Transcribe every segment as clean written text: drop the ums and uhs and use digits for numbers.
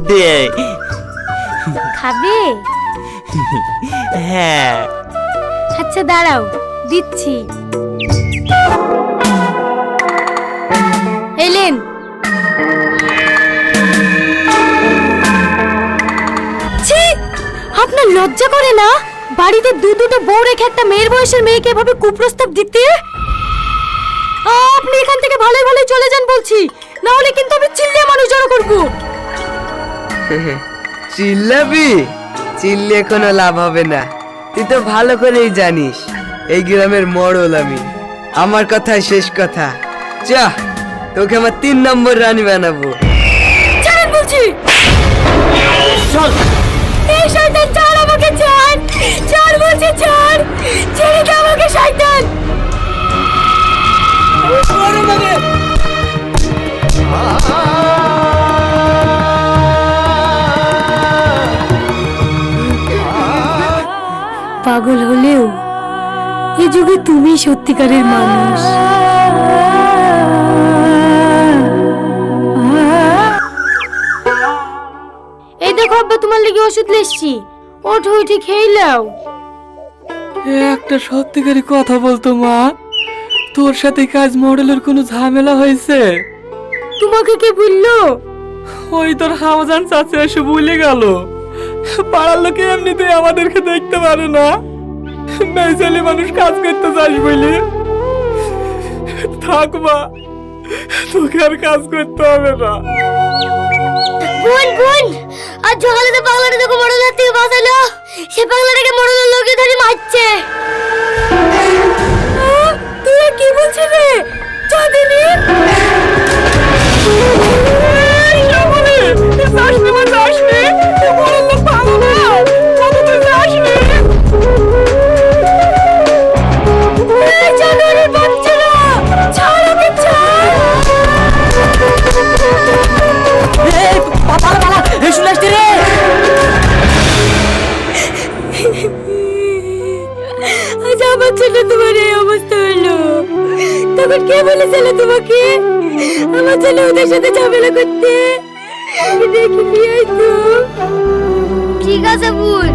দে। খাবে? হ্যাঁ। আচ্ছা দাঁড়াও, দিচ্ছি। এলেন। ছি, আপনার লজ্জা করে না? বাড়িতে দুটো বউ রেখে একটা মেয়ের বয়সের মেয়েকে এভাবে কুপ্রস্তাব দিতে? আপনি এখান থেকে ভালোই ভালোই চলে যান বলছি, না হলে কিন্তু আমি চিল্লিয়ে মানুষ জড়ো করবো। চিল্লাবি? চিল্লে কোনো লাভ হবে না। তুই তো ভালো করেই জানিস এই গ্রামের মডল আমি। আমার কথাই শেষ কথা। যা, তোকে আমার 3 নম্বর রানী বানাবো। ছাড়েন বলছি। চল। এই শয়তান, ছাড় আমাকে, ছাড়। ছাড় বলছি, ছাড়। ছেড়ে দে আমাকে শয়তান। পাগল হলেও এ যুগে তুমি সত্যিকারের মানুষ। এই দেখো আব্বা, তোমার লেগে ওষুধ লেসছি, ওঠো উঠে খেয়ে নাও। একটা সত্যিকারী কথা বলতো মা, তোর সাথে কাজ মডেলের কোনো ঝামেলা হয়েছে? তোমাকে কে বললো? ওই তোর হাওজান চাচা এসে ভুলে গেল। পাড়ার লোকে এমনিতে আমাদেরকে দেখতে পারে না, মেয়ে ছেলে মানুষ কাজ করতে চাস বলে। থাক মা, তোকে আর কাজ করতে হবে না। বোন বোন, আজ সকালে তো পাগলাটা তোকে মডেলের থেকে বাঁচালো, সে পাগলাটাকে মডেলের লোকে ধরে মারছে। তুই কি বলছিস রে? চাঁদিনী আমার ছেলে তোমার এই অবস্থা হলো, তখন কে বলেছিল তোমাকে আমার ছেলে ওদের সাথে ঝামেলা করতে? দেখি নিয়ে আইতো। ঠিক আছে বোন।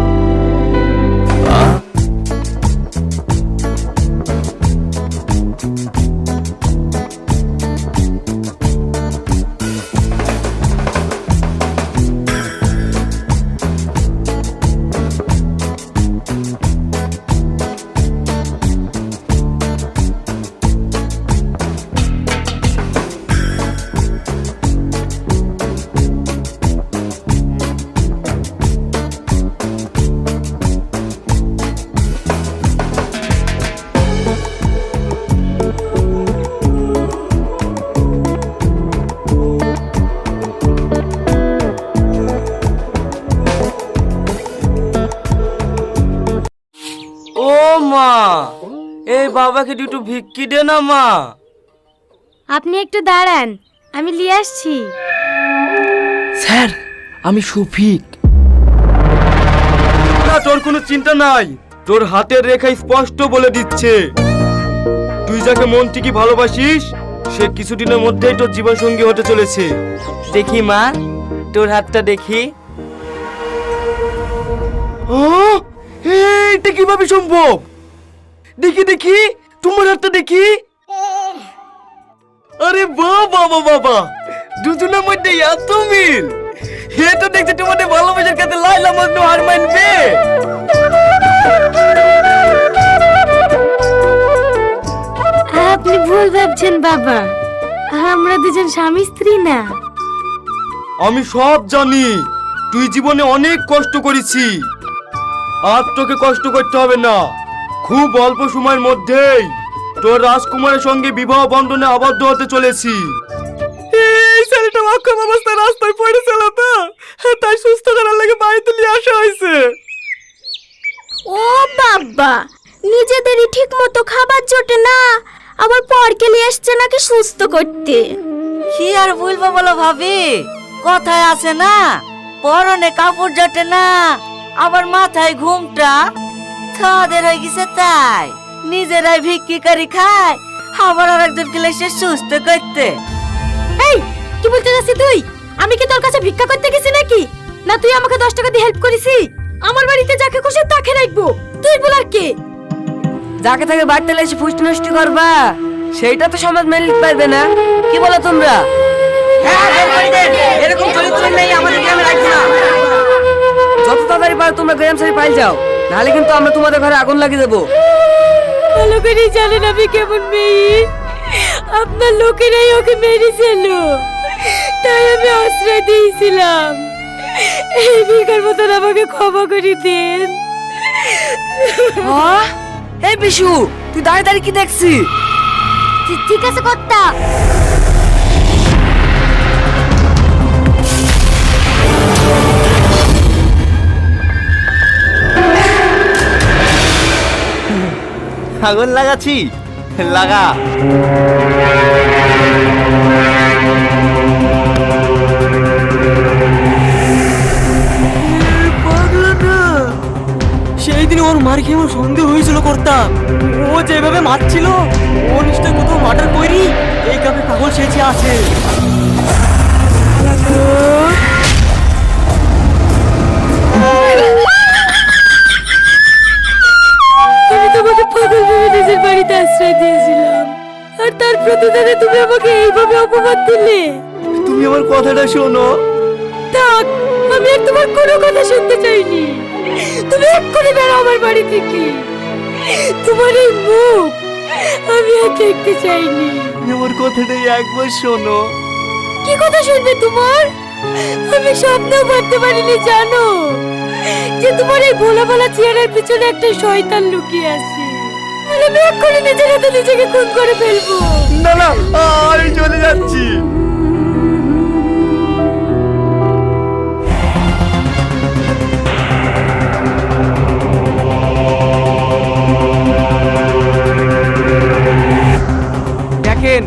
মা, এই বাবাকে দুটো ভিক্ষি দে না মা। আপনি একটু দাঁড়ান, আমি নিয়ে আসছি। স্যার, আমি শফিক। না, তোর কোনো চিন্তা নাই, তোর হাতের রেখা স্পষ্ট বলে দিচ্ছে তুই যাকে মন থেকে ভালোবাসিস সে কিছুদিনের মধ্যেই তোর জীবন সঙ্গী হতে চলেছে। দেখি মা, তোর হাতটা দেখি। এইটা কিভাবে সম্ভব? দেখি দেখি তোমার হাতটা দেখি। আরে বাবা বাবা বাবা, দুজনের মধ্যে এত মিল! এটা দেখতে তোমাদের ভালোবাসার কাছে লাইলা মজনু হার মানবে। আপনি ভুল ভাবছেন বাবা, আমরা দুজন স্বামী স্ত্রী না। আমি সব জানি, তুই জীবনে অনেক কষ্ট করেছি, আর তোকে কষ্ট করতে হবে না। খুব অল্প সময়ের মধ্যেই তোর রাজকুমারের সঙ্গে বিবাহ বন্ধনে আবদ্ধ হতে চলেছি। এই ছেলেটা অক্ষম অবস্থায় রাস্তায় পড়েছিল তো, তাই সুস্থ করার লাগে বাড়িতে নিয়ে আসা হয়েছে। ও বাবা, নিজেদেরই ঠিক মতো খাবার জোটে না, আবার পরকে নিয়ে আসছে নাকি সুস্থ করতে। কি আর বলবো বলো ভাবি, কথায় আছে না, পরনে কাপড় জোটে না, আবার মাথায় ঘুমটা। তাদের হয়ে গেছে তাই নিজেরাই ভিক্ষি করে খায়, আবার আরেকজনকে এসে সুস্থ করতে। এই কি বলতে যাচ্ছিস তুই? আমি কি তোর কাছে ভিক্ষা করতে গেছি নাকি? না তুই আমাকে 10 টাকা দিয়ে হেল্প করিস? আমার বাড়িতে যাকে খুশি তাকে রাখবো, তুই বলার কে? যাকে তাকে বাড়িতে এসে ফুষ্টি নষ্টি করবা, সেইটা তো সমাজ মেনে নিতে পারবে না। কি বলো তোমরা? এরকম চরিত্র নেই আমাদের গ্রামে রাখবো না। যত তাড়াতাড়ি পারো তোমরা গ্রাম ছেড়ে পালিয়ে যাও, নাহলে কিন্তু আমরা তোমাদের ঘরে আগুন লাগিয়ে দেবো। ভালো করেই জানেন আমি কেমন মেয়ে। আপনার লোকেরাই ওকে মেরেছিল, তাই আমি আশ্রয় দিয়েছিলাম। এই ভিখার মতন আমাকে ক্ষমা করে দিন। এই বিশু, তুই দাঁড়িয়ে দাঁড়িয়ে কি দেখছি? ঠিক আছে কর্তা। আগুন লাগাচ্ছি, লাগা। সেই দিন ওর মার খেয়ে আমার সন্দেহ হয়েছিল করতাম। ও যেভাবে মারছিল, ও নিশ্চয় কোথাও মার্ডার করি এই কাপে পাগল সেচে আছে। আমি তোমাকে পাগল ভেবে নিজের বাড়িতে আশ্রয় দিয়েছিলাম, আর তার প্রতিদানে তুমি আমাকে এইভাবে অপমান দিলে। তুমি আমার কথাটা শোনো। থাক, আমি আর তোমার কোনো কথা শুনতে চাইনি। তুমি এক্ষুনি বেরো আমার বাড়ি থেকে। তোমার এই মুখ আমি আর দেখতে চাইনি। আমার কথাটাই একবার শোনো। কি কথা শুনবে তোমার? আমি স্বপ্নেও ভাবতে পারিনি জানো যে তোমার এই ভোলা ভালা চেহারার পিছনে একটা শয়তান লুকিয়ে আছে। আর আমি এক্ষুনি নিজের হাতে নিজেকে খুন করে ফেলবো। না না, আমি চলে যাচ্ছি। দেখেন,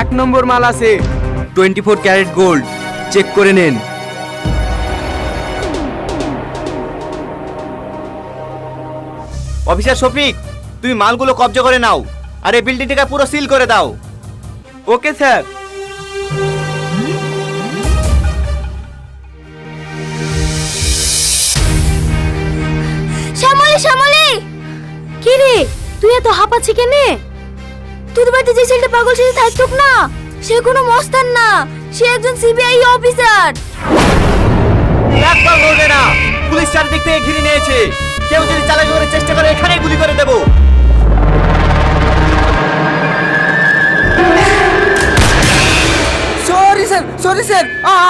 1 নম্বর মাল আছে। 24 ক্যারেট গোল্ড, চেক করে নেন। অফিসার শফিক, তুমি মালগুলো কবজা করে নাও আর এই বিল্ডিংটাকে পুরো সিল করে দাও। Okay sir. শ্যামলী, শ্যামলী! কি রে, তুই এত হাঁপাচ্ছি কেনে? তোর বাড়িতে যে ছেলেটা পাগল সেজে থাকতুক না, সে কোনো মস্তান না, সে একজন সিবিআই অফিসার। একবার বলবে না, পুলিশ চারদিক থেকে ঘিরে নিয়েছে। কেউ যদি চালাকি করার চেষ্টা করে এখানেই গুলি করে দেবো। সরি স্যার,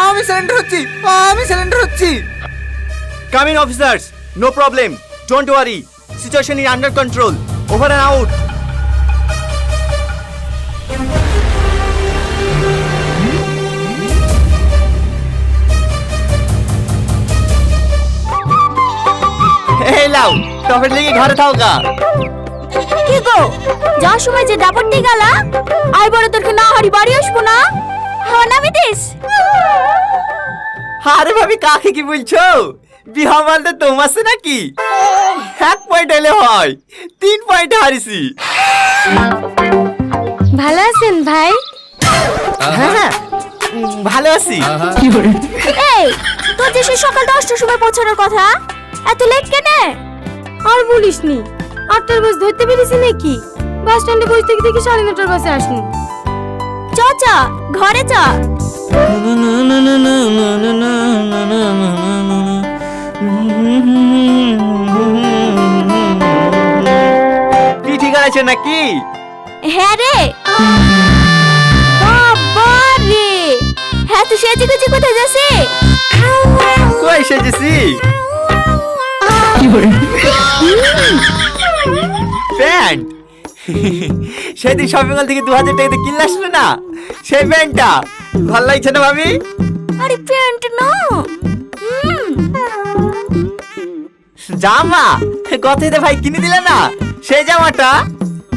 আমি সারেন্ডার হচ্ছি। Come in officers, no problem. Don't worry. Situation is under control. Over and out. এই লাও, টপের লেগে ঘরে থাও গা। কি গো, যাওয়ার সময় যে দাপটটি গেলা, আর বড় তোরকে না হারি বাড়ি আসবো না? হ্যাঁ নামি দিস। আরে ভাবি, কাকে কি বলছো? বিহা মালটা তোমার আছে নাকি? 1 পয়েন্ট এলে হয়, 3 পয়েন্ট হারিছি। ভালো আছেন ভাই? হ্যাঁ, ভালো আছি। এই, তোর যে সে সকাল 10টার সময় পৌঁছানোর কথা, এত লেট কেন? আর বলিসনি, 8টার বাস ধরতে পেরেছি নাকি? বাস স্ট্যান্ডে বসে থেকে দেখি 9:30টার বাসে আসনি। চা ঘরে চা। কি ঠিক আছে নাকি? হ্যাঁ রে, বাবা রে, হ্যাঁ তো সেজে গুজে কোথায় যাচ্ছে? কই সেজেছি? প্যান্ট। সেদিন শপিং মল থেকে 2000 টাকাতে কিনলে আসলো না, সেই প্যান্টটা ভালো লাগছে না ভাবি? আরে প্যান্ট না, জামা কথাতে ভাই কিনে দিলে না, সেই জামাটা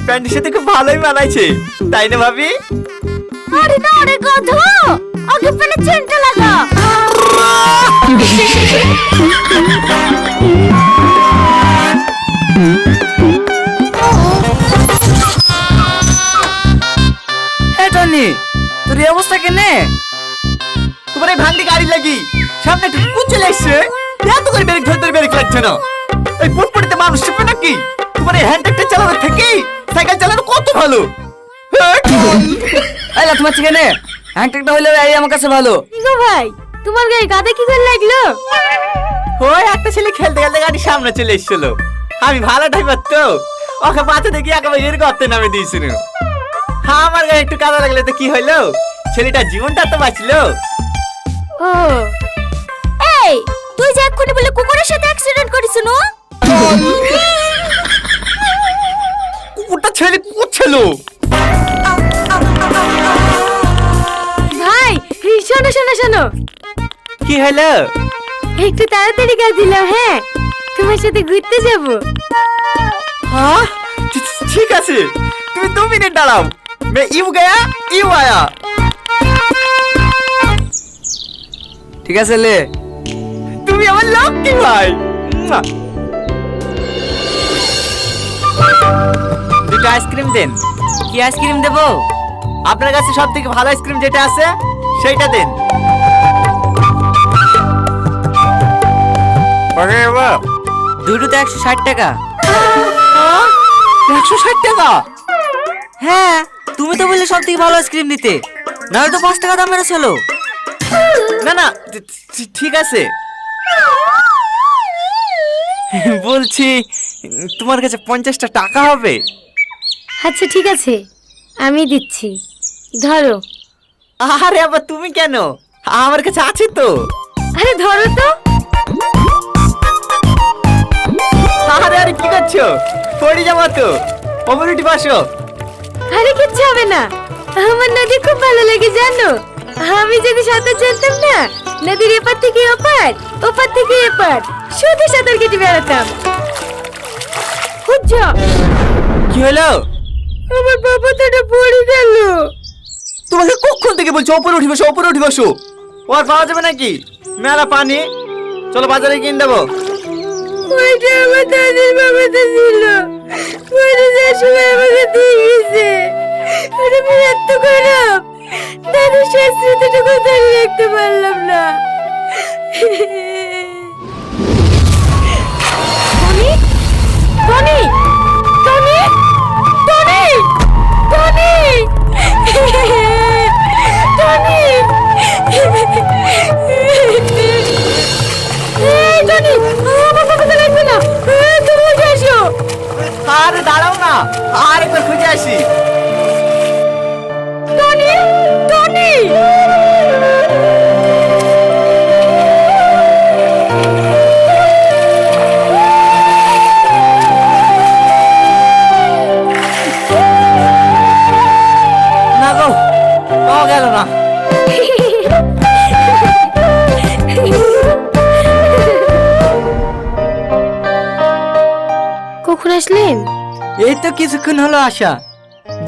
প্যান্টের সাথে খুব ভালোই মানাইছে, তাই না ভাবি? আরে না রে গাধা, আগে প্যান্টের চেনটা লাগা। টনি, তোর এই অবস্থা কেনে? তোমার এই ভাঙড়ি গাড়ি লাগি সামনে একটা কুকুর চলে এসছে, এত করে ব্রেক ধরতে ব্রেক লাগছে না। এই পুটপুটিতে মানুষ চেপে নাকি? তোমার এই হ্যান্ড ট্রাক্টর চালানোর থেকে সাইকেল চালানো কত ভালো। এই তোমার কেনে হ্যান্ড ট্রাক্টর হইলে এই আমার কাছে ভালো। গো ভাই, তোমার গায়ে গাদা কি করে লাগলো? ওই একটা ছেলে খেলতে খেলতে গাড়ি সামনে চলে এসেছিল, আমি ভালো ড্রাইভার তো ওকে বাঁচা দেখি একেবারে এর গর্তে নামে দিয়েছিল। আমার গায়ে একটু কাদা লাগলে তো কি হইলো, ছেলেটার জীবনটা তো বাঁচলো। ও এই, তুই যে এক্ষুনি বলে কুকুরের সাথে অ্যাক্সিডেন্ট করিস না? কুকুরটা ছেলে কুকুর ছিল। ভাই, শোনো শোনো শোনো, কি হলো? একটু তাড়াতাড়ি কাজ দিলাম, হ্যাঁ তোমার সাথে ঘুরতে যাবো। हाँ ठीक আছে, তুমি 2 মিনিট দাঁড়াও। मैं ইউ গয়া ইউ আয়া। ঠিক আছে লে। তুমি আমার লাকি ভাই। দুটো আইসক্রিম দেন। কি আইসক্রিম দেবো? আপনার কাছে সবথেকে ভালো আইসক্রিম যেটা আছে সেইটা দেন। দুটোতে 160 টাকা। 160 টাকা? হ্যাঁ, তুমি তো বললে সব থেকে ভালো আইসক্রিম দিতে, নাহলে তো 5 টাকা দাম মেরেছিল। না না ঠিক আছে। বলছি তোমার কাছে 50টা টাকা হবে? আচ্ছা ঠিক আছে, আমি দিচ্ছি, ধরো। আরে আবার তুমি কেন, আমার কাছে আছে তো। আরে ধরো তো। আরে আরে কি করছো, পড়ে যাবো তো। অমরুটি পাশো। আরে কিচ্ছু হবে না, আমার নদী খুব ভালো লাগে জানো। আমি যদি সাঁতার জানতাম না, নদীর এপার থেকে ওপার, ওপার থেকে এপার শুধু সাঁতার কেটে বেড়াতাম। বুঝছো? কি হলো? আমার বাবা তোটা পড়ে গেল। তোমাকে কখন থেকে বলছো ওপরে উঠি বসো, ওপরে উঠি বসো। ও আর পাওয়া যাবে নাকি? মেলা পানি, চলো বাজারে কিনে দেবো। ওইটা আমার দাদির বাবাতে ছিল, পরে যাওয়ার সময় আমাকে দিয়ে গেছে। ওটা এত খারাপ, দাদির শেষ স্মৃতিটুকু ধরে রাখতে পারলাম না। Tony, Tony, Tony, Tony, Tony, Tony, এই টনি, আমার বাবাকে লাগবে না, তুমি উঠে এসো। আরে দাঁড়াও না, আর একবার খুঁজে আসি। টনি, টনি, না গো, পাওয়া গেল না। কখন আসলেন? এই তো কিছুক্ষণ হলো আসা।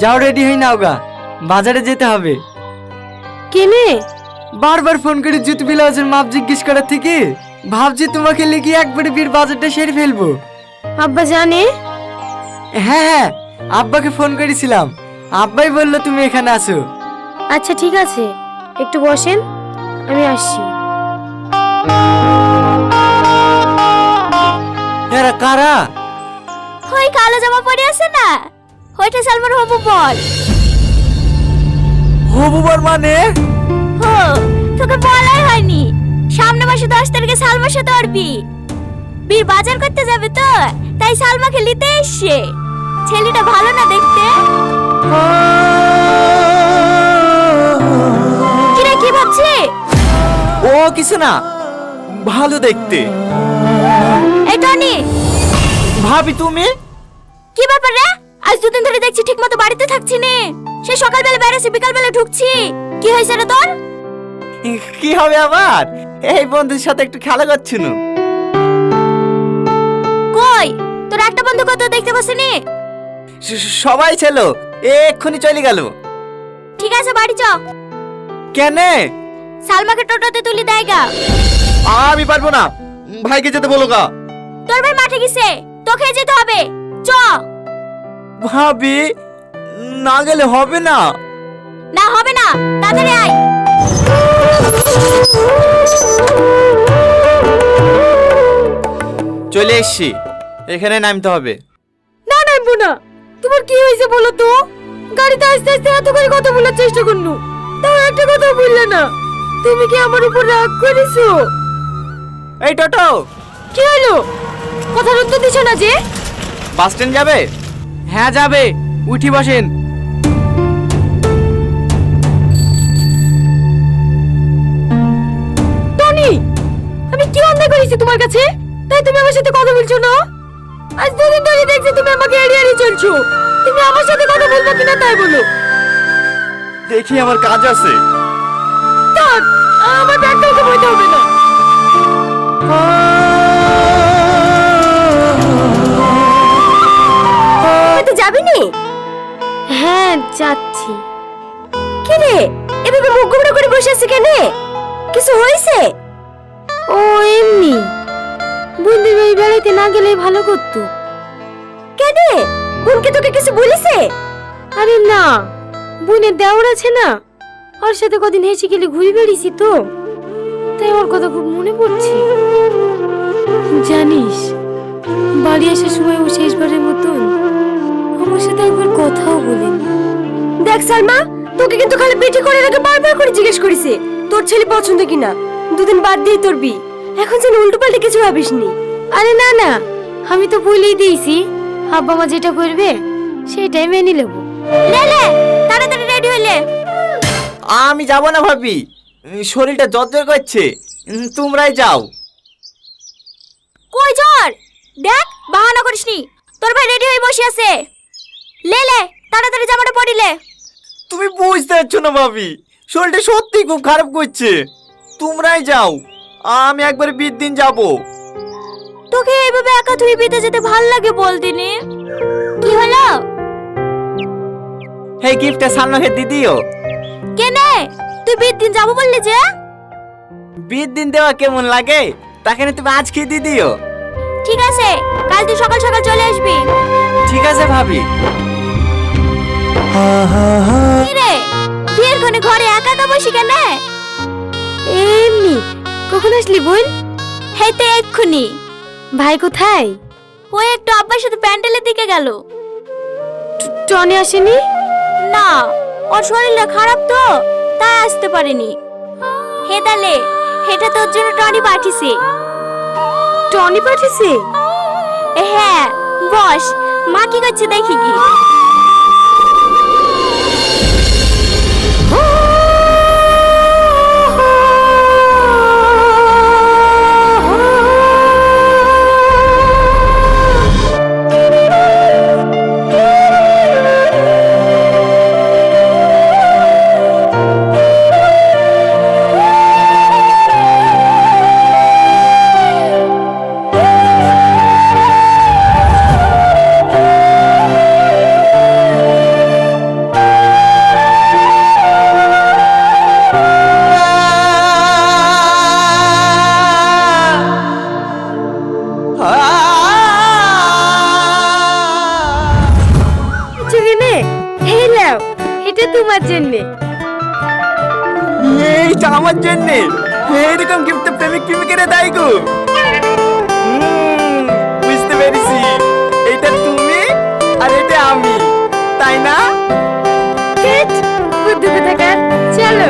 যাও রেডি হই নাও গা, বাজারে যেতে হবে। কেনে? বারবার ফোন করে জুতো ব্লাউজের মাপ জিজ্ঞেস করার থেকে ভাবছি তোমাকে লিখে একবারে বীর বাজারটা সেরে ফেলবো। আব্বা জানে? হ্যাঁ হ্যাঁ, আব্বাকে ফোন করেছিলাম, আব্বাই বললো তুমি এখানে আসো। আচ্ছা ঠিক আছে, একটু বসেন, আমি আসছি। এরা কারা? ওই কালো জামা পরে আছে না, ওইটা সালমার হবু বল। হবুবার মানে? হো, তোকে বলাই হয়নি, সামনে মাসে 10 তারিখে সালমার সাথে ওর বীর বাজার করতে যাবে তো, তাই সালমাকে নিতে এসছে। ছেলেটা ভালো না দেখতে? কিরে কি ভাবছি? ও কিছু না, ভালো দেখতে। এই টনি, ভাবি তুমি? কি ব্যাপার রে? আজ 2 দিন ধরে দেখছি ঠিক মতো বাড়িতে থাকছি নে। সে সকালবেলা বেরোছি, বিকালবেলা ঢুকছি। কি হয়েছে রে তোর? কি হবে আবার, এই বন্ধুর সাথে একটু খেলা করছিল। কই তোর একটা বন্ধু কত দেখতে পাসনি? সবাই ছিল, এক্ষুনি চলে গেল। ঠিক আছে বাড়ি চ। কেনে? সালমাকে টোটোতে তুলি দেয় গা। আমি পারবো না, ভাইকে যেতে বলো গা। তোর ভাই মাঠে গেছে, তোকে যেতে হবে, চ। ভাবি না গেলে হবে না। না হবে না, তাড়াতাড়ি আয়। চলে এসছি, এখানে নামতে হবে। না নামবো না। তোমার কি হয়েছে বলো তো? গাড়িতে আস্তে আস্তে এত করে কথা বলার চেষ্টা করনু, তাও একটা কথা বললে না। তুমি কি আমার উপর রাগ করেছো? এই টোটো, কি হলো? কথার উত্তর দিছো না যে? বাস স্ট্যান্ড যাবে? হ্যাঁ যাবে, উঠি বসেন। টনি, আমি কি অন্যায় করেছি তোমার কাছে, তাই তুমি আমার সাথে কথা বলছো না? আজ দুদিন ধরে দেখছি তুমি আমাকে এড়িয়ে এড়িয়ে চলছো। তুমি আমার সাথে কথা বলবে কিনা তাই বলো। দেখি আমার কাজ আছে। থাক, আমার ব্যাগ কাউকে বইতে হবে না। তুই যাবি নি? হ্যাঁ যাচ্ছি। কি রে, এভাবে মুখ গোমড়া করে বসে আছে কেন? কিছু হয়েছে? ও এমনি, বন্ধুর বাড়ি বেড়াইতে না গেলে ভালো করতো। কেন, বোনকে তোকে কিছু বলেছে? আরে না, বোনের দেওর আছে না, ওর সাথে কদিন হেসে গেলে ঘুরে বেড়িয়েছি তো, তাই ওর কথা খুব মনে পড়ছে। জানিস, বাড়ি আসার সময় ও শেষবারের মতন আমার সাথে একবার কথাও বলেনি। দেখ সালমা, তোকে কিন্তু খালি বেটি করে রেখে বারবার করে জিজ্ঞেস করেছে তোর ছেলে পছন্দ কিনা। দুদিন বাদ দিয়ে তোর বি, এখন যেন উল্টো পাল্টে কিছু ভাবিসনি। আরে না না, আমি তো বলেই দিয়েছি আব্বা মা যেটা করবে সেটাই মেনে নেব। লে লে, তাড়াতাড়ি রেডি হইলে। আমি যাব না ভাবি, শরীরটা জ্বর করছে, তোমরাই যাও। কই জ্বর? দেখ, বাহানা করিসনি, তোর ভাই রেডি হয়ে বসে আছে। লে লে, তাড়াতাড়ি জামাটা পরিলে। তুমি বুঝতে পারছো না ভাবি, শরীরটা সত্যি খুব খারাপ করছে। তোমরাই যাও, আমি একবার বিয়ের দিন যাব। তোকে এইভাবে একা তুই বিতে যেতে ভাল লাগে বল দিনে। কি হলো? এই গিফটটা সালমাকে দিয়ে দিও। কেনে, তুই বিয়ের দিন যাবো বললি যে? বিয়ের দিন দেওয়া কেমন লাগে, তাকে তুমি আজকে দিয়ে দিও। ঠিক আছে, কাল তুই সকাল সকাল চলে আসবি। ঠিক আছে ভাবি। কি রে, বিয়ের কোণে ঘরে একা একা বসি কেন? এমনি। কখন আসলি বোন? হেই তো এক্ষুনি। ভাই কোথায়? ও একটু আব্বার সাথে প্যান্ডেলের দিকে গেল। টনি আসেনি? না, ওর শরীরটা খারাপ তো, তাই আসতে পারেনি। হে দালে, এটা তোর জন্য টনি পাঠিয়েছে। টনি পাঠিয়েছে? হ্যাঁ, বস, মা কি করছে দেখি কি। এটা তোমার জন্য। এইটা আমার জন্য? এরকম গিফট প্রেমিক প্রেমিকেরা দেয় গো। বুঝতে পেরেছি, এটা তুমি আর এটা আমি, তাই না? বুদ্ধি কোথাকার, চলো।